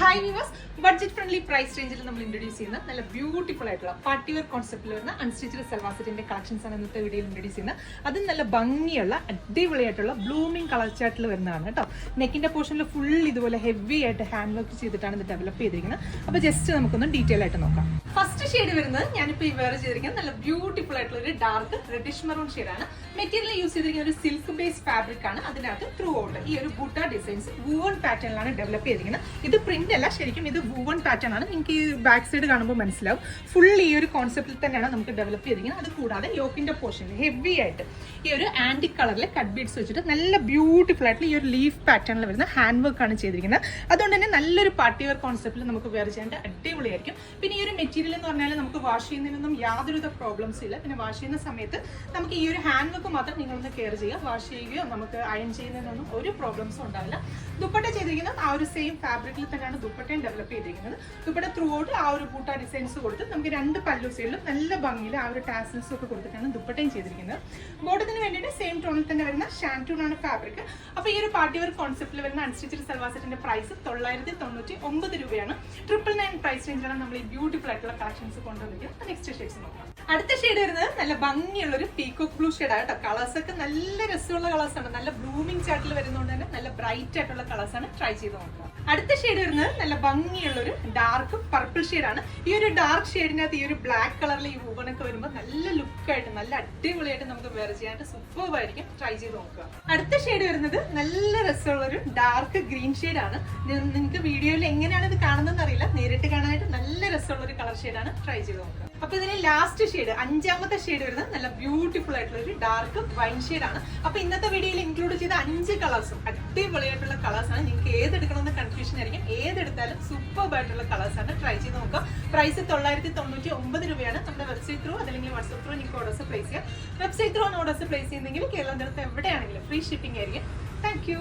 Hi viewers, budget friendly price range നമ്മൾ introduce ചെയ്യുന്ന നല്ല ബ്യൂട്ടിഫുൾ ആയിട്ടുള്ള പാർട്ടി വെയർ കോൺസെപ്റ്റിൽ വരുന്ന അൺസ്റ്റിച്ചഡ് സൽവാർ സെറ്റിന്റെ കളക്ഷൻസ് ആണ് ഇന്നത്തെ വീഡിയോയിൽ ഇൻട്രൊഡ്യൂസ് ചെയ്യുന്നത്. അത് നല്ല ഭംഗിയുള്ള അടിപൊളിയായിട്ടുള്ള ബ്ലൂമിംഗ് കളർ ചാർട്ടിൽ വരുന്നതാണ് കേട്ടോ. നെക്കിന്റെ പോർഷനിൽ ഫുൾ ഇതുപോലെ ഹെവി ആയിട്ട് ഹാൻഡ് വർക്ക് ചെയ്തിട്ടാണ് ഇത് ഡെവലപ്പ് ചെയ്തിരിക്കുന്നത്. അപ്പോൾ ജസ്റ്റ് നമുക്കൊന്ന് ഡീറ്റെയിൽ ആയിട്ട് നോക്കാം. ഫസ്റ്റ് ഷെയ്ഡ് വരുന്നത് ഞാനിപ്പോൾ ഈ വെയർ ചെയ്തിരിക്കുന്നത് നല്ല ബ്യൂട്ടിഫുൾ ആയിട്ടുള്ള ഒരു ഡാർക്ക് റെഡിഷ് മെറൂൺ ഷെയ്ഡാണ്. മെറ്റീരിയൽ യൂസ് ചെയ്തിരിക്കുന്ന ഒരു സിൽക്ക് ബേസ് ഫാബ്രിക് ആണ്. അതിനകത്ത് ത്രൂ ഔട്ട് ഈ ഒരു ബുട്ട ഡിസൈൻസ് വൂവൺ പാറ്റേണിലാണ് ഡെവലപ്പ് ചെയ്തിരിക്കുന്നത്. ഇത് പ്രിന്റ് അല്ല, ശരിക്കും ഇത് വൂവൺ പാറ്റേൺ ആണ്. നിങ്ങൾക്ക് ഈ ബാക്ക് സൈഡ് കാണുമ്പോൾ മനസ്സിലാവും. ഫുൾ ഈ ഒരു കോൺസെപ്റ്റിൽ തന്നെയാണ് നമുക്ക് ഡെവലപ്പ് ചെയ്തിരിക്കുന്നത്. അത് കൂടാതെ യോക്കിന്റെ പോർഷനിൽ ഹെവി ആയിട്ട് ഈ ഒരു ആന്റിക് കളറിലെ കട്ട് ബീഡ്സ് വെച്ചിട്ട് നല്ല ബ്യൂട്ടിഫുൾ ആയിട്ടുള്ള ഈ ഒരു ലീഫ് പാറ്റേണിൽ വരുന്ന ഹാൻഡ് വർക്ക് ആണ് ചെയ്തിരിക്കുന്നത്. അതുകൊണ്ട് തന്നെ നല്ലൊരു പാർട്ടി വെയർ കോൺസെപ്റ്റിൽ നമുക്ക് വെയർ ചെയ്യാൻ അടിപൊളിയായിരിക്കും. പിന്നെ ഈ ഒരു മെറ്റീരിയൽ എന്ന് പറഞ്ഞാൽ നമുക്ക് വാഷ് ചെയ്യുന്നതിനൊന്നും യാതൊരുവിധ പ്രോബ്ലംസ് ഇല്ല. പിന്നെ വാഷ് ചെയ്യുന്ന സമയത്ത് നമുക്ക് ഈ ഒരു ഹാൻഡ് വർക്ക് മാത്രം നിങ്ങളൊന്ന് കെയർ ചെയ്യുക. വാഷ് ചെയ്യുകയോ നമുക്ക് അയൺ ചെയ്യുന്നതിനൊന്നും ഒരു പ്രോബ്ലംസും ഉണ്ടാവില്ല. ദുപ്പട്ട ചെയ്തിരിക്കുന്നത് ആ ഒരു സെയിം ഫാബ്രിക്കിൽ തന്നെയാണ് ദുപ്പട്ടയും ഡെവലപ്പ് ചെയ്തിരിക്കുന്നത്. ദുപ്പട്ട ത്രൂ ഔട്ട് ആ ഒരു ബൂട്ട ഡിസൈൻസ് കൊടുത്ത് നമുക്ക് രണ്ട് പല്ലു സൈഡിലും നല്ല ഭംഗിയിൽ ആ ഒരു ടാസൽസും ഒക്കെ കൊടുത്തിട്ടാണ് ദുപ്പട്ടയും ചെയ്തിരിക്കുന്നത്. ബോട്ടത്തിന് വേണ്ടിയിട്ട് സെയിം ടോണിൽ തന്നെ വരുന്ന ഷാൻറ്റൂൺ ആണ് ഫാബ്രിക്. അപ്പോൾ ഈ ഒരു പാർട്ടി വെയർ കോൺസെപ്റ്റിൽ വരുന്ന അൺസ്റ്റിച്ചഡ് സൽവാർ സെറ്റിന്റെ പ്രൈസ് 999 രൂപയാണ്. 999 പ്രൈസ് റേഞ്ചിലാണ് നമ്മൾ ഈ ബ്യൂട്ടിഫുൾ ആയിട്ടുള്ള കളക്ഷൻസ് കൊണ്ടുവന്നിരിക്കുന്നത്. നെക്സ്റ്റ് ഷെയ്ഡ്സ് നോക്കാം. അടുത്ത ഷെയ്ഡ് വരുന്നത് നല്ല ഭംഗിയുള്ള ഒരു പീകോക്ക് ബ്ലൂ ഷെയ്ഡ് ആട്ടോ. കളേഴ്സ് ഒക്കെ നല്ല രസമുള്ള കളേഴ്സ് ആണ്. നല്ല ബ്ലൂമിംഗ് ചാർട്ടിൽ വരുന്നതുകൊണ്ട് തന്നെ നല്ല ബ്രൈറ്റ് ആയിട്ടുള്ള കളേഴ്സ് ആണ്. ട്രൈ ചെയ്ത് നോക്കുക. അടുത്ത ഷെയ്ഡ് വരുന്നത് നല്ല ഭംഗിയുള്ള ഒരു ഡാർക്ക് പർപ്പിൾ ഷെയ്ഡാണ്. ഈ ഒരു ഡാർക്ക് ഷെയ്ഡിനകത്ത് ഈ ഒരു ബ്ലാക്ക് കളറിൽ ഈ വൂവണൊക്കെ വരുമ്പോൾ നല്ല ലുക്കായിട്ട് നല്ല അടിപൊളിയായിട്ട് നമുക്ക് വെയർ ചെയ്യാനായിട്ട് സൂപ്പർബ് ആയിരിക്കും. ട്രൈ ചെയ്ത് നോക്കുക. അടുത്ത ഷെയ്ഡ് വരുന്നത് നല്ല രസമുള്ള ഒരു ഡാർക്ക് ഗ്രീൻ ഷെയ്ഡാണ്. നിങ്ങൾക്ക് വീഡിയോയിൽ എങ്ങനെയാണ് ഇത് കാണുന്നതെന്ന് അറിയില്ല, നേരിട്ട് കാണാനായിട്ട് നല്ല രസമുള്ള ഒരു കളർ ഷെയ്ഡാണ്. ട്രൈ ചെയ്ത് നോക്കുക. അപ്പൊ ഇതിന് ലാസ്റ്റ് ഷെയ്ഡ്, അഞ്ചാമത്തെ ഷെയ്ഡ് വരുന്നത് നല്ല ബ്യൂട്ടിഫുൾ ആയിട്ടുള്ള ഒരു ഡാർക്ക് വൈൻ ഷെയ്ഡാണ്. അപ്പൊ ഇന്നത്തെ വീഡിയോയിൽ ഇൻക്ലൂഡ് ചെയ്ത 5 കളേഴ്സും അടിപൊളിയായിട്ടുള്ള കളേഴ്സാണ്. നിങ്ങൾക്ക് ഏതെടുക്കണമെന്ന് കൺഫ്യൂഷൻ ആയിരിക്കും. ഏതെടുത്താലും സൂപ്പർബ് ആയിട്ടുള്ള കളേഴ്സാണ്. ട്രൈ ചെയ്ത് നോക്കുക. പ്രൈസ് 999 രൂപയാണ്. നമ്മുടെ വെബ്സൈറ്റ് ത്രൂ അതല്ലെങ്കിൽ വാട്സ്ആപ്പ് ത്രൂ നിങ്ങൾക്ക് ഓർഡേഴ്സ് പ്ലേസ് ചെയ്യാം. വെബ്സൈറ്റ് ത്രൂ ഓർഡേഴ്സ് പ്ലേസ് ചെയ്യുന്നെങ്കിൽ കേരളത്തിനകത്ത് എവിടെയാണെങ്കിലും ഫ്രീ ഷിപ്പിംഗ് ആയിരിക്കും. Thank you.